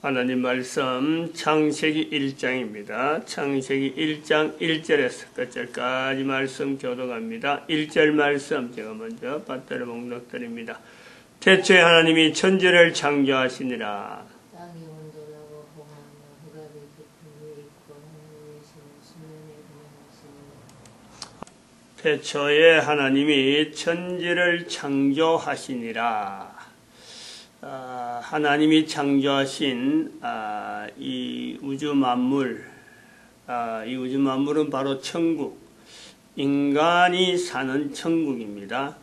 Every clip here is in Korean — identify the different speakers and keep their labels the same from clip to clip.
Speaker 1: 하나님 말씀 창세기 1장입니다. 창세기 1장 1절에서 끝절까지 말씀 교독합니다. 1절 말씀 제가 먼저 받들어 봉독드립니다. 태초에 하나님이 천지를 창조하시니라.
Speaker 2: 땅이 온돌하고 홍하며 흑암이 깊은 위에 있고 하늘 위에서는 수면에 그명하시니.
Speaker 1: 태초에 하나님이 천지를 창조하시니라. 하나님이 창조하신 이 우주 만물, 이 우주 만물은 바로 천국, 인간이 사는 천국입니다.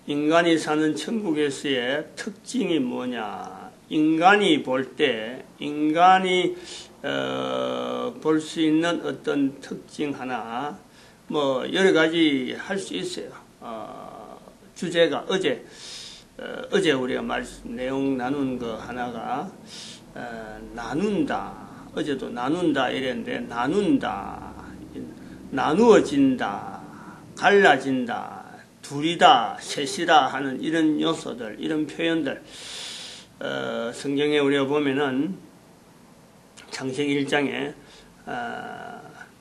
Speaker 1: 인간이 사는 천국에서의 특징이 뭐냐? 인간이 볼 때, 인간이 볼 수 있는 어떤 특징 하나, 뭐 여러 가지 할 수 있어요. 주제가 어제 우리가 내용 나눈 거 하나가 나눈다. 어제도 나눈다 이랬는데 나눈다, 나누어진다, 갈라진다, 둘이다, 셋이다 하는 이런 요소들, 이런 표현들 성경에 우리가 보면은 창세기 1장에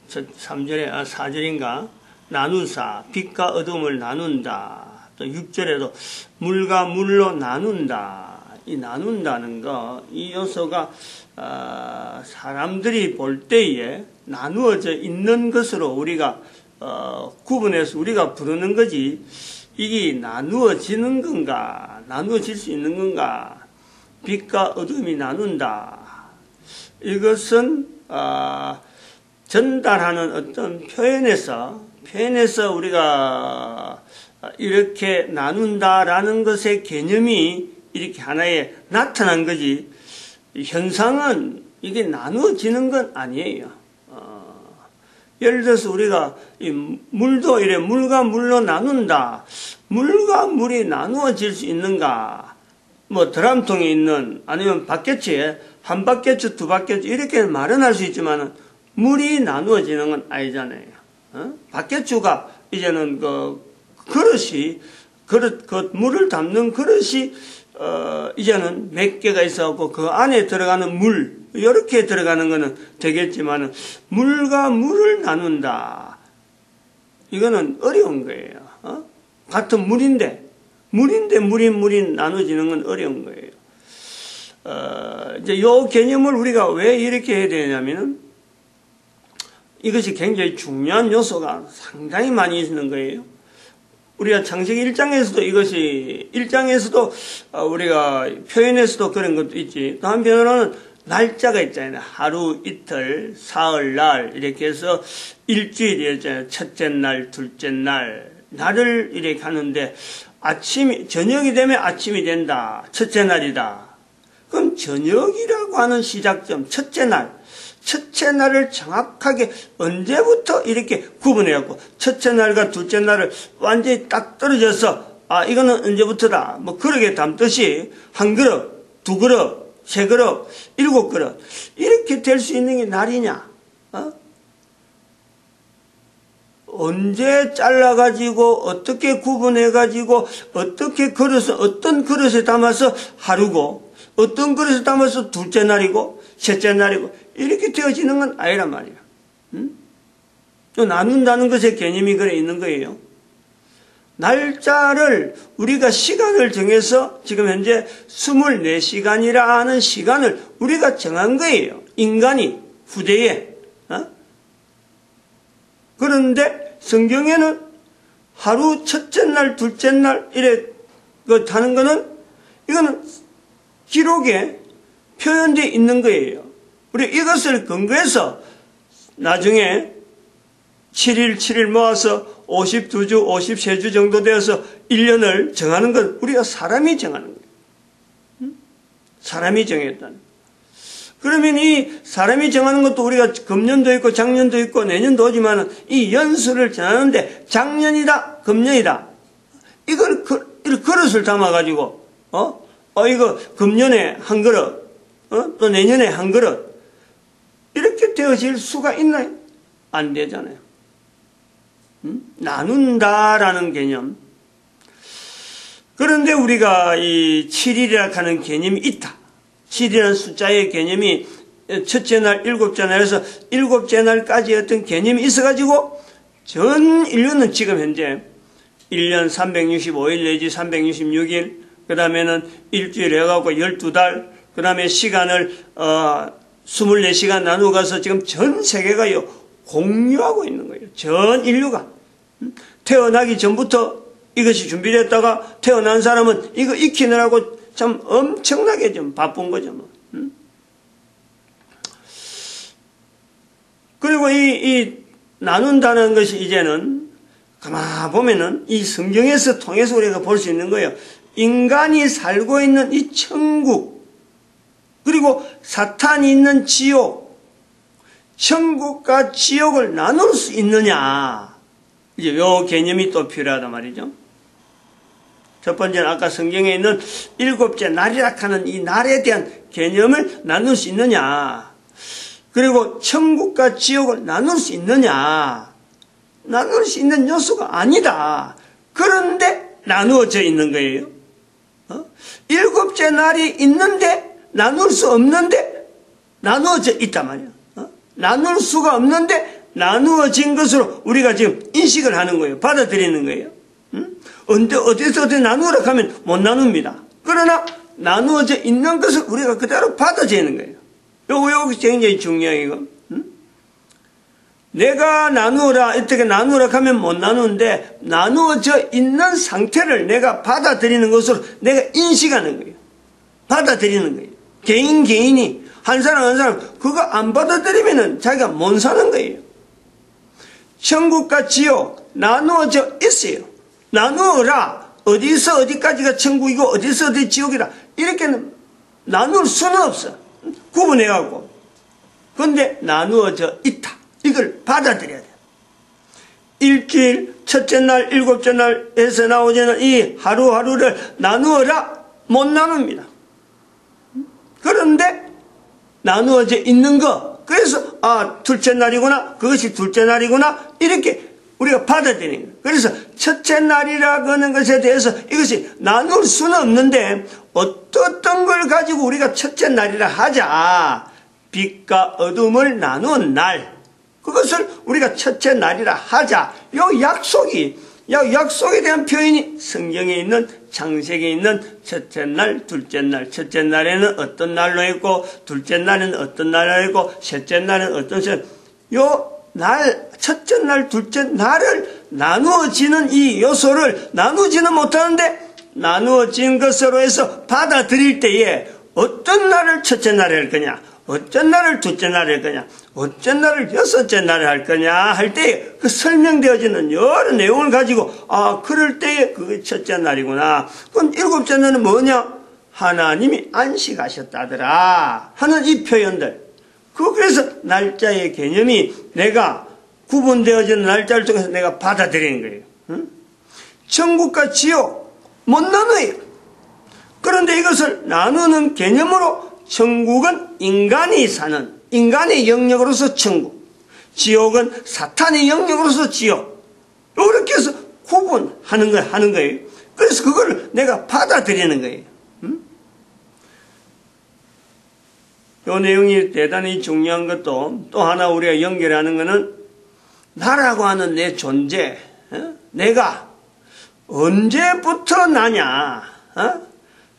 Speaker 1: 3절에 4절인가 나누사 빛과 어둠을 나눈다. 또 6절에도 물과 물로 나눈다. 이 나눈다는 거, 이 요소가 사람들이 볼 때에 나누어져 있는 것으로 우리가 구분해서 우리가 부르는 거지, 이게 나누어지는 건가, 나누어질 수 있는 건가. 빛과 어둠이 나눈다. 이것은 전달하는 어떤 표현에서 우리가 이렇게 나눈다라는 것의 개념이 이렇게 하나에 나타난 거지, 현상은 이게 나누어지는 건 아니에요. 예를 들어서 우리가 이 물도 이래 물과 물로 나눈다. 물과 물이 나누어질 수 있는가? 뭐 드럼통에 있는, 아니면 바켓츠에 한 바켓츠, 두 바켓츠 이렇게 말은 할 수 있지만 물이 나누어지는 건 아니잖아요. 바켓츠가 이제는 그릇이, 물을 담는 그릇이, 이제는 몇 개가 있어갖고 그 안에 들어가는 물, 이렇게 들어가는 거는 되겠지만, 물과 물을 나눈다. 이거는 어려운 거예요. 같은 물인데 물이 나눠지는 건 어려운 거예요. 이제 요 개념을 우리가 왜 이렇게 해야 되냐면은, 이것이 굉장히 중요한 요소가 상당히 많이 있는 거예요. 우리가 창세기 1장에서도 이것이, 1장에서도 우리가 표현에서도 그런 것도 있지. 또 한편으로는 날짜가 있잖아요. 하루, 이틀, 사흘날, 이렇게 해서 일주일이 있잖아요. 첫째 날, 둘째 날, 날을 이렇게 하는데, 저녁이 되면 아침이 된다. 첫째 날이다. 그럼 저녁이라고 하는 시작점, 첫째 날을 정확하게 언제부터 이렇게 구분해갖고, 첫째 날과 둘째 날을 완전히 딱 떨어져서, 이거는 언제부터다. 뭐, 그렇게 담듯이, 한 그릇, 두 그릇, 세 그릇, 7그릇, 이렇게 될 수 있는 게 날이냐? 언제 잘라가지고, 어떻게 구분해가지고, 어떤 그릇에 담아서 하루고, 어떤 그릇에 담아서 둘째 날이고, 셋째 날이고, 이렇게 되어지는 건 아니란 말이야. 또 나눈다는 것의 개념이 그래 있는 거예요. 날짜를, 우리가 시간을 정해서 지금 현재 24시간이라 하는 시간을 우리가 정한 거예요. 인간이, 후대에. 그런데 성경에는 하루 첫째 날, 둘째 날, 이래, 하는 거는, 이거는 기록에 표현되어 있는 거예요. 우리 이것을 근거해서 나중에 7일 모아서 52주, 53주 정도 되어서 1년을 정하는 건 우리가 사람이 정하는 거예요. 사람이 정했다는. 그러면 이 사람이 정하는 것도 우리가 금년도 있고 작년도 있고 내년도 오지만 이 연수를 정하는데 작년이다, 금년이다. 이걸 그릇을 담아가지고, 이거 금년에 한 그릇, 또 내년에 한 그릇. 이렇게 되어질 수가 있나요? 안 되잖아요. 나눈다라는 개념. 그런데 우리가 이 7일이라 하는 개념이 있다. 7이라는 숫자의 개념이 첫째 날, 일곱째 날에서 일곱째 날까지 어떤 개념이 있어가지고 전 인류는 지금 현재 1년 365일 내지 366일, 그 다음에는 일주일 해갖고 12달, 그 다음에 시간을 24시간 나누어가서 지금 전 세계가요 공유하고 있는 거예요. 전 인류가. 태어나기 전부터 이것이 준비됐다가 태어난 사람은 이거 익히느라고 참 엄청나게 좀 바쁜 거죠. 뭐. 그리고 이 나눈다는 것이 이제는 가만 보면은 이 성경에서 통해서 우리가 볼 수 있는 거예요. 인간이 살고 있는 이 천국, 그리고 사탄이 있는 지옥, 천국과 지옥을 나눌 수 있느냐. 이제 요 개념이 또 필요하단 말이죠. 첫 번째는 아까 성경에 있는 일곱째 날이라 하는 이 날에 대한 개념을 나눌 수 있느냐. 그리고 천국과 지옥을 나눌 수 있느냐. 나눌 수 있는 요소가 아니다. 그런데 나누어져 있는 거예요. 일곱째 날이 있는데 나눌 수 없는데 나누어져 있단 말이야. 나눌 수가 없는데 나누어진 것으로 우리가 지금 인식을 하는 거예요. 받아들이는 거예요. 어디서 어디 나누라 하면 못 나눕니다. 그러나 나누어져 있는 것을 우리가 그대로 받아들이는 거예요. 요거 굉장히 중요해요. 이거. 내가 나누어라, 어떻게 나누라 하면 못 나누는데 나누어져 있는 상태를 내가 받아들이는 것으로 내가 인식하는 거예요. 받아들이는 거예요. 개인이 한 사람 그거 안 받아들이면은 자기가 못 사는 거예요. 천국과 지옥 나누어져 있어요. 나누어라. 어디서 어디까지가 천국이고 어디서 어디 지옥이라. 이렇게는 나눌 수는 없어. 구분해갖고. 그런데 나누어져 있다. 이걸 받아들여야 돼. 일주일, 첫째 날, 일곱째 날에서 나오지는 이 하루하루를 나누어라. 못 나눕니다. 그런데 나누어져 있는 거. 그래서 둘째 날이구나. 그것이 둘째 날이구나. 이렇게 우리가 받아들이는 거예요. 그래서 첫째 날이라고 하는 것에 대해서 이것이 나눌 수는 없는데 어떤 걸 가지고 우리가 첫째 날이라 하자. 빛과 어둠을 나눈 날. 그것을 우리가 첫째 날이라 하자. 약속에 대한 표현이 성경에 있는 창세기에 있는 첫째 날, 둘째 날. 첫째 날에는 어떤 날로 했고, 둘째 날에는 어떤 날로 했고, 셋째 날은 어떤 첫째 날, 둘째 날을 나누어지는 이 요소를 나누지는 못하는데 나누어진 것으로 해서 받아들일 때에 어떤 날을 첫째 날에 할 거냐, 어떤 날을 둘째 날에 할 거냐, 어떤 날을 여섯째 날에 할 거냐 할 때 그 설명되어지는 여러 내용을 가지고 그럴 때에 그게 첫째 날이구나. 그럼 일곱째 날은 뭐냐? 하나님이 안식하셨다더라 하는 이 표현들. 그래서 날짜의 개념이 내가 구분되어지는 날짜를 통해서 내가 받아들이는 거예요. 응? 천국과 지옥 못 나눠요. 그런데 이것을 나누는 개념으로 천국은 인간이 사는 인간의 영역으로서 천국, 지옥은 사탄의 영역으로서 지옥. 이렇게 해서 구분하는 거예요. 그래서 그걸 내가 받아들이는 거예요. 이 내용이 대단히 중요한 것도 또 하나 우리가 연결하는 것은 나라고 하는 내 존재, 내가 언제부터 나냐?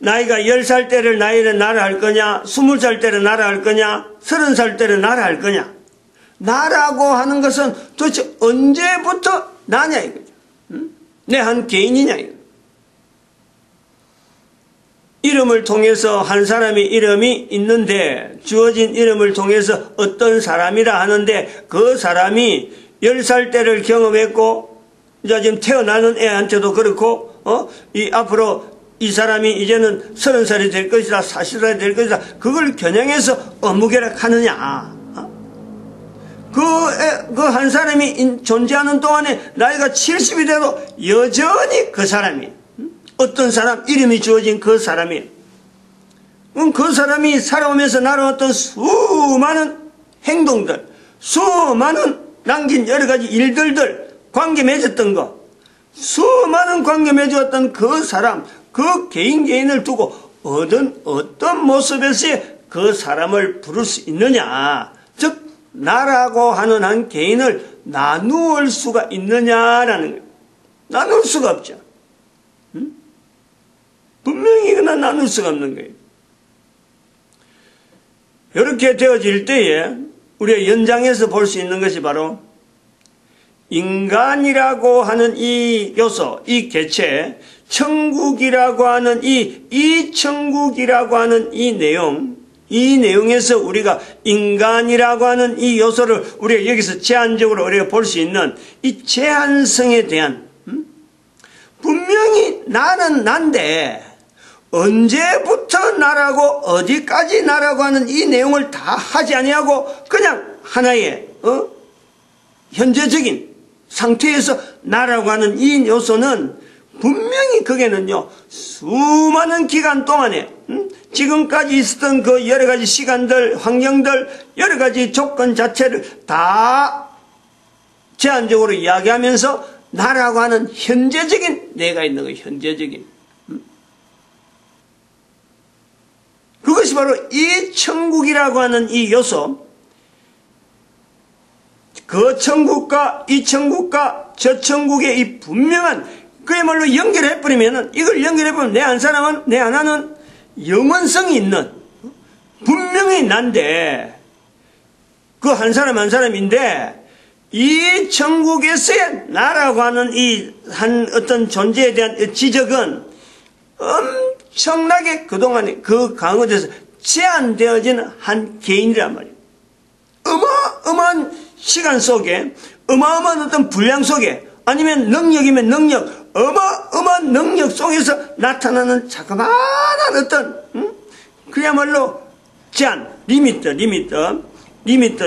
Speaker 1: 나이가 10살 때를 나를 할 거냐? 20살 때를 나를 할 거냐? 30살 때를 나를 할 거냐? 나라고 하는 것은 도대체 언제부터 나냐 이거죠. 내 한 개인이냐 이거. 이름을 통해서 한 사람의 이름이 있는데 주어진 이름을 통해서 어떤 사람이라 하는데 그 사람이 10살 때를 경험했고 이제 지금 태어나는 애한테도 그렇고 앞으로 이 사람이 이제는 30살이 될 것이다, 40살이 될 것이다. 그걸 겨냥해서 어무개락하느냐? 그 한 사람이 존재하는 동안에 나이가 70이 돼도 여전히 그 사람이 어떤 사람 이름이 주어진 그 사람이 그 사람이 살아오면서 나눠왔던 수많은 행동들, 수많은 남긴 여러 가지 일들들, 관계 맺었던 것, 수많은 관계 맺었던 그 사람, 그 개인을 두고 어떤 모습에서 그 사람을 부를 수 있느냐. 즉 나라고 하는 한 개인을 나누을 수가 있느냐라는 거예요. 나눌 수가 없죠. 분명히 그러나 나눌 수가 없는 거예요. 이렇게 되어질 때에 우리가 연장해서 볼 수 있는 것이 바로 인간이라고 하는 이 요소, 이 개체, 천국이라고 하는 이 천국이라고 하는 이 내용에서 우리가 인간이라고 하는 이 요소를 우리가 여기서 제한적으로 우리가 볼 수 있는 이 제한성에 대한, 분명히 나는 난데 언제부터 나라고 어디까지 나라고 하는 이 내용을 다 하지 아니하고 그냥 하나의 현재적인 상태에서 나라고 하는 이 요소는 분명히 그게는요 수많은 기간 동안에 지금까지 있었던 그 여러 가지 시간들, 환경들, 여러 가지 조건 자체를 다 제한적으로 이야기하면서 나라고 하는 현재적인 내가 있는 거예요. 현재적인. 그것이 바로 이 천국이라고 하는 이 요소, 그 천국과 이 천국과 저 천국의 이 분명한 그야말로 연결해버리면은, 이걸 연결해보면 내 한 사람은, 내 하나는 영원성이 있는, 분명히 난데, 그 한 사람 한 사람인데, 이 천국에서의 나라고 하는 이 한 어떤 존재에 대한 지적은 엄청나게 그동안에 그 강화돼서 제한되어진 한 개인이란 말이에요. 어마어마한 시간 속에, 어마어마한 어떤 분량 속에, 아니면 능력이면 능력, 어마어마한 능력 속에서 나타나는 자그마한 어떤 그야말로 제한, 리미터,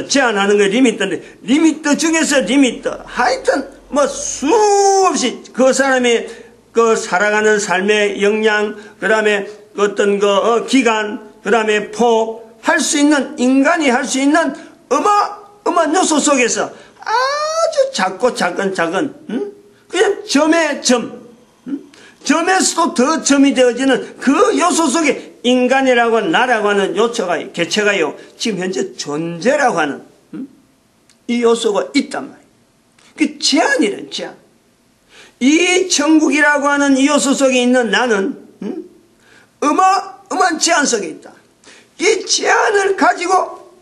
Speaker 1: 제한하는 게 리미터인데, 리미터 중에서 리미터, 하여튼 뭐 수없이 그 사람의 그 살아가는 삶의 역량, 그 다음에 어떤 그 기간, 그 다음에 폭, 할 수 있는, 인간이 할 수 있는 어마어마한 요소 속에서 아주 작고 작은 그냥 점의 점, 점에서도 더 점이 되어지는 그 요소 속에 인간이라고 하는, 나라고 하는 요소가, 개체가요 지금 현재 존재라고 하는 이 요소가 있단 말이에요. 그 제한이란 제한. 이 천국이라고 하는 이 요소 속에 있는 나는 어마어마한 제한 속에 있다. 이 제한을 가지고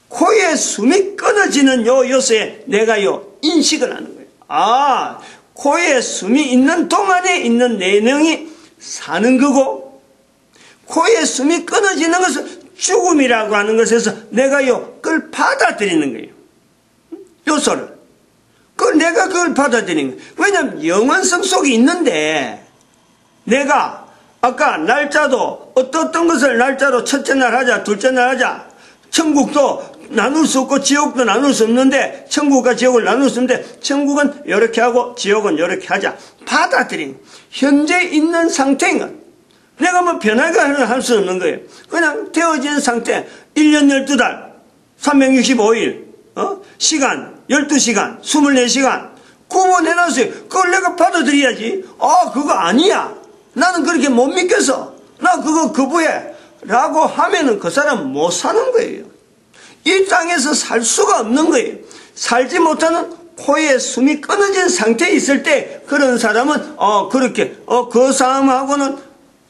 Speaker 1: 코에 숨이 끊어지는 요 요소에 내가요 인식을 하는 거예요. 아, 코에 숨이 있는 동안에 있는 내능이 사는 거고, 코에 숨이 끊어지는 것은 죽음이라고 하는 것에서 내가요 그걸 받아들이는 거예요. 요소를. 내가 그걸 받아들이는 거예요. 왜냐하면 영원성 속에 있는데, 내가 아까 날짜도 어떤 것을 날짜로 첫째 날 하자, 둘째 날 하자, 천국도 나눌 수 없고 지옥도 나눌 수 없는데, 천국과 지옥을 나눌 수 없는데 천국은 이렇게 하고 지옥은 이렇게 하자, 받아들인 현재 있는 상태인 것. 내가 뭐 변하게 할 수 없는 거예요. 그냥 되어진 상태. 1년 12달 365일 시간 12시간 24시간 구분해놨어요. 그걸 내가 받아들여야지. 그거 아니야, 나는 그렇게 못 믿겠어, 나 그거 거부해 라고 하면은 그 사람 못 사는 거예요. 이 땅에서 살 수가 없는 거예요. 살지 못하는 코에 숨이 끊어진 상태에 있을 때 그런 사람은 그렇게 그 사람하고는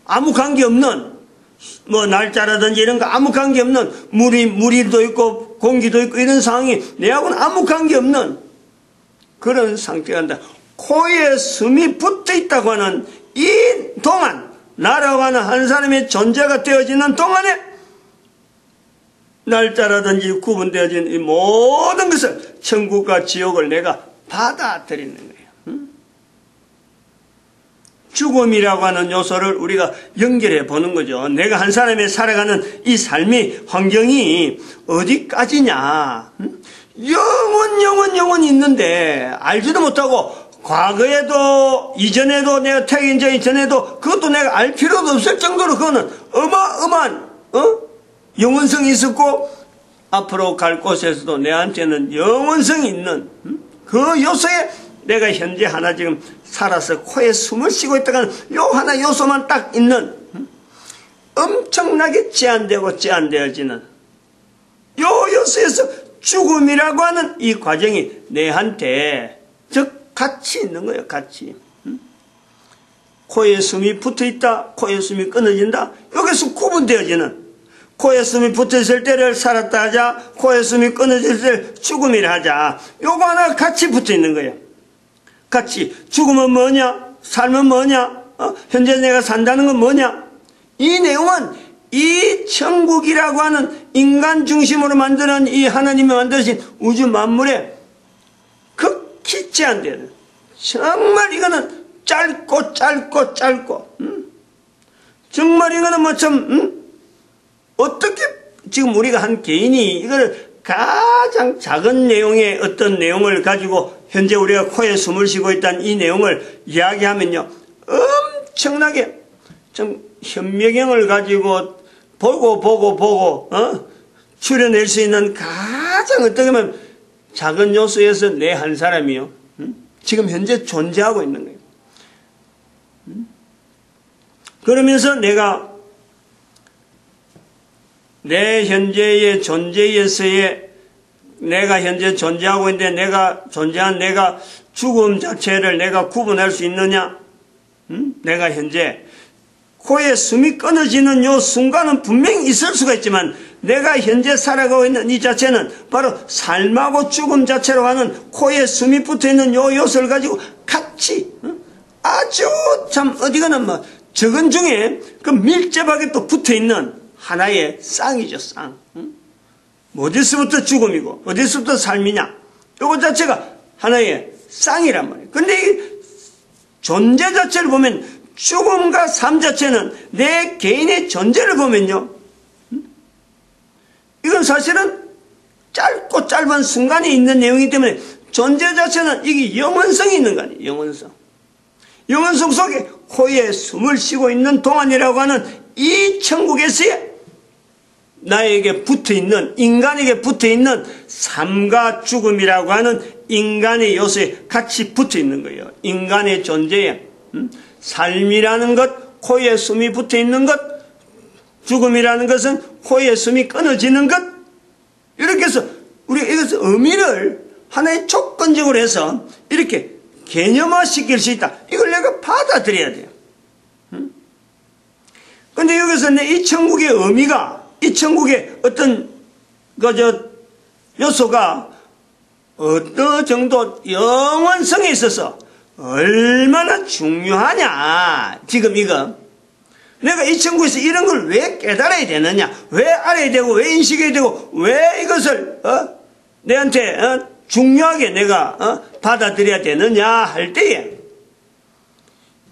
Speaker 1: 아무 관계없는, 뭐 날짜라든지 이런 거 아무 관계없는, 물이도 있고 공기도 있고 이런 상황이 내하고는 아무 관계없는 그런 상태가 한다. 코에 숨이 붙어 있다고 하는 이 동안, 나라고 하는 한 사람의 존재가 되어지는 동안에 날짜라든지 구분되어진 이 모든 것을, 천국과 지옥을 내가 받아들이는 거예요. 죽음이라고 하는 요소를 우리가 연결해 보는 거죠. 내가 한 사람의 살아가는 이 삶의 환경이 어디까지냐. 영원 있는데 알지도 못하고, 과거에도 이전에도 내가 태어나기 전에도 그것도 내가 알 필요도 없을 정도로 그거는 어마어마한 영원성이 있었고, 앞으로 갈 곳에서도 내한테는 영원성이 있는 그 요소에 내가 현재 하나 지금 살아서 코에 숨을 쉬고 있다가는 요 하나 요소만 딱 있는, 엄청나게 제한되어지는 요 요소에서 죽음이라고 하는 이 과정이 내한테 즉 같이 있는 거예요. 같이. 코에 숨이 붙어있다. 코에 숨이 끊어진다. 여기서 구분되어지는 코에 숨이 붙어있을 때를 살았다 하자. 코에 숨이 끊어질 때 죽음이라 하자. 요거 하나 같이 붙어있는 거예요. 같이. 죽음은 뭐냐? 삶은 뭐냐? 현재 내가 산다는 건 뭐냐? 이 내용은 이 천국이라고 하는 인간 중심으로 만드는 이 하나님이 만드신 우주 만물에 극히 제한되는 정말 이거는 짧고 정말 이거는 뭐 참 어떻게 지금 우리가 한 개인이 이거를 가장 작은 내용의 어떤 내용을 가지고 현재 우리가 코에 숨을 쉬고 있다는 이 내용을 이야기하면요 엄청나게 좀 현미경을 가지고 보고 추려낼 수 있는 가장 어떻게 보면 작은 요소에서 내 한 사람이요 지금 현재 존재하고 있는 거예요. 그러면서 내가 내 현재의 존재에서의 내가 현재 존재하고 있는데 내가 존재한 내가 죽음 자체를 내가 구분할 수 있느냐? 내가 현재 코에 숨이 끊어지는 요 순간은 분명히 있을 수가 있지만 내가 현재 살아가고 있는 이 자체는 바로 삶하고 죽음 자체로 하는 코에 숨이 붙어있는 요 요소를 가지고 같이 아주 참 어디가나 뭐 적은 중에 그 밀접하게 또 붙어있는 하나의 쌍이죠. 쌍. 어디서부터 죽음이고 어디서부터 삶이냐 요거 자체가 하나의 쌍이란 말이에요. 근데 이 존재 자체를 보면 죽음과 삶 자체는 내 개인의 존재를 보면요 이건 사실은 짧고 짧은 순간에 있는 내용이기 때문에 존재 자체는 이게 영원성이 있는 거 아니에요. 영원성 속에 코에 숨을 쉬고 있는 동안이라고 하는 이 천국에서의 나에게 붙어있는 인간에게 붙어있는 삶과 죽음이라고 하는 인간의 요소에 같이 붙어있는 거예요. 인간의 존재에 삶이라는 것, 코에 숨이 붙어있는 것, 죽음이라는 것은 코에 숨이 끊어지는 것 이렇게 해서 우리가 이것을 의미를 하나의 조건적으로 해서 이렇게 개념화시킬 수 있다. 이걸 내가 받아들여야 돼요. 그런데 여기서 이 천국의 의미가 이 천국의 어떤 요소가 어떤 정도 영원성에 있어서 얼마나 중요하냐. 지금 이거 내가 이 천국에서 이런 걸 왜 깨달아야 되느냐, 왜 알아야 되고 왜 인식해야 되고 왜 이것을 내한테 중요하게 내가 받아들여야 되느냐 할 때에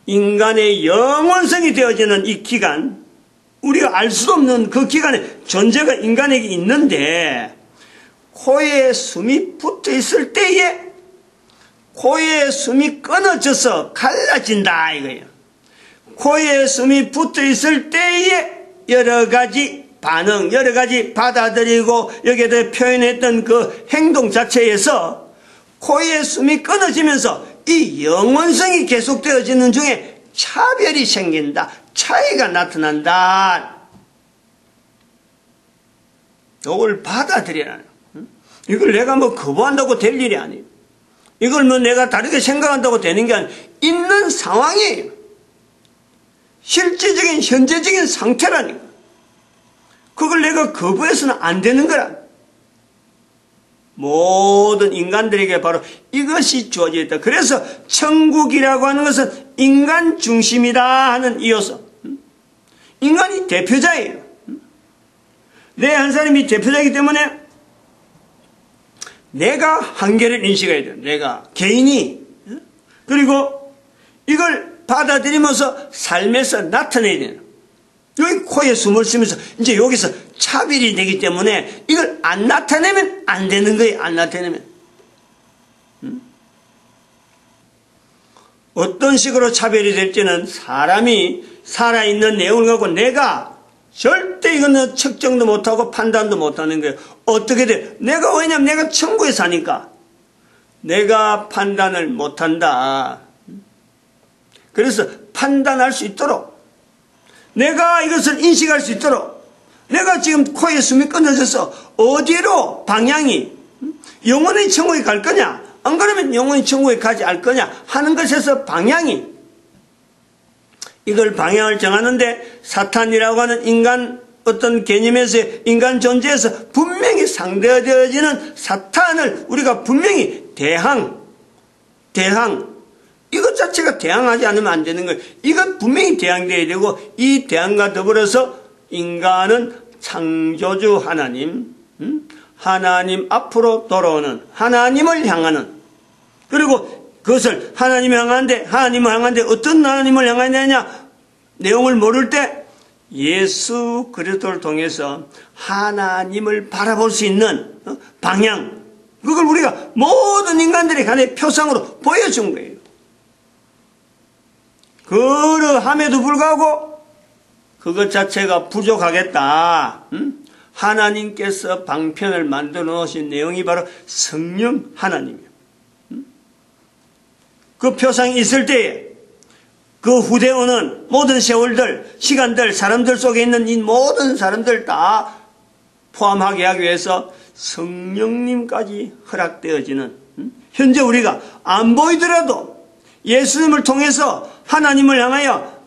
Speaker 1: 인간의 영원성이 되어지는 이 기간, 우리가 알 수 없는 그 기간에 존재가 인간에게 있는데 코에 숨이 붙어 있을 때에 코에 숨이 끊어져서 갈라진다 이거예요. 코에 숨이 붙어 있을 때에 여러 가지 반응, 여러 가지 받아들이고 여기에 표현했던 그 행동 자체에서 코에 숨이 끊어지면서 이 영원성이 계속되어지는 중에 차별이 생긴다. 차이가 나타난다. 이걸 받아들여라. 이걸 내가 뭐 거부한다고 될 일이 아니에요. 이걸 뭐 내가 다르게 생각한다고 되는 게 아니에요. 있는 상황이에요. 실제적인 현재적인 상태라니까. 그걸 내가 거부해서는 안 되는 거라. 모든 인간들에게 바로 이것이 주어져 있다. 그래서 천국이라고 하는 것은 인간 중심이다 하는 이 요소. 인간이 대표자예요. 내 한 사람이 대표자이기 때문에 내가 한계를 인식해야 돼요. 내가 개인이. 그리고 이걸 받아들이면서 삶에서 나타내야 돼요. 여기 코에 숨을 쉬면서 이제 여기서 차별이 되기 때문에 이걸 안 나타내면 안 되는 거예요. 안 나타내면. 어떤 식으로 차별이 될지는 사람이 살아있는 내용을 갖고 내가 절대 이거는 측정도 못하고 판단도 못하는 거예요. 어떻게 돼? 왜냐면 내가 천국에 사니까 내가 판단을 못한다. 그래서 판단할 수 있도록 내가 이것을 인식할 수 있도록 내가 지금 코에 숨이 끊어져서 어디로 방향이 영원히 천국에 갈 거냐 안 그러면 영원히 천국에 가지 않을 거냐 하는 것에서 방향이 이걸 방향을 정하는데 사탄이라고 하는 인간 어떤 개념에서 인간 존재에서 분명히 상대되어지는 사탄을 우리가 분명히 대항 이것 자체가 대항하지 않으면 안 되는 거예요. 이건 분명히 대항되어야 되고 이 대항과 더불어서 인간은 창조주 하나님 하나님 앞으로 돌아오는 하나님을 향하는 그리고 그것을 하나님을 향하는데 어떤 하나님을 향해야 되냐 내용을 모를 때 예수 그리스도를 통해서 하나님을 바라볼 수 있는 방향 그걸 우리가 모든 인간들의 간의 표상으로 보여준 거예요. 그러함에도 불구하고 그것 자체가 부족하겠다. 하나님께서 방편을 만들어 놓으신 내용이 바로 성령 하나님이에요. 그 표상이 있을 때에 그 후대 오는 모든 세월들, 시간들, 사람들 속에 있는 이 모든 사람들 다 포함하게 하기 위해서 성령님까지 허락되어지는 현재 우리가 안 보이더라도 예수님을 통해서 하나님을 향하여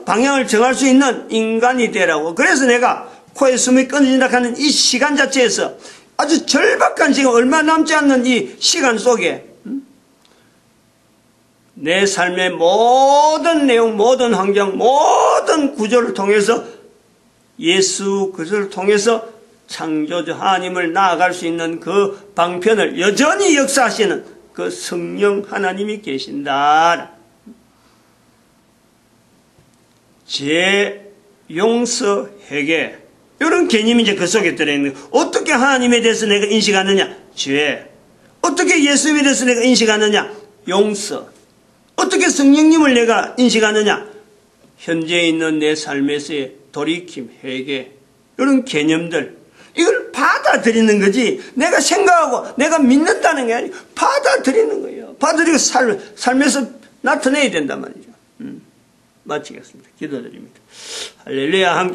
Speaker 1: 방향을 정할 수 있는 인간이 되라고. 그래서 내가 코에 숨이 끊어진다 하는 이 시간 자체에서 아주 절박한 지금 얼마 남지 않는 이 시간 속에 내 삶의 모든 내용, 모든 환경, 모든 구조를 통해서 예수 그리스도를 통해서 창조주 하나님을 나아갈 수 있는 그 방편을 여전히 역사하시는 그 성령 하나님이 계신다. 제 용서 회개 이런 개념이 이제 그 속에 들어있는 거예요. 어떻게 하나님에 대해서 내가 인식하느냐? 죄. 어떻게 예수님에 대해서 내가 인식하느냐? 용서. 어떻게 성령님을 내가 인식하느냐? 현재 있는 내 삶에서의 돌이킴, 회개 이런 개념들 이걸 받아들이는 거지 내가 생각하고 내가 믿는다는 게 아니고 받아들이는 거예요. 받아들이고 삶에서 나타내야 된단 말이죠. 마치겠습니다. 기도드립니다. 할렐루야. 함께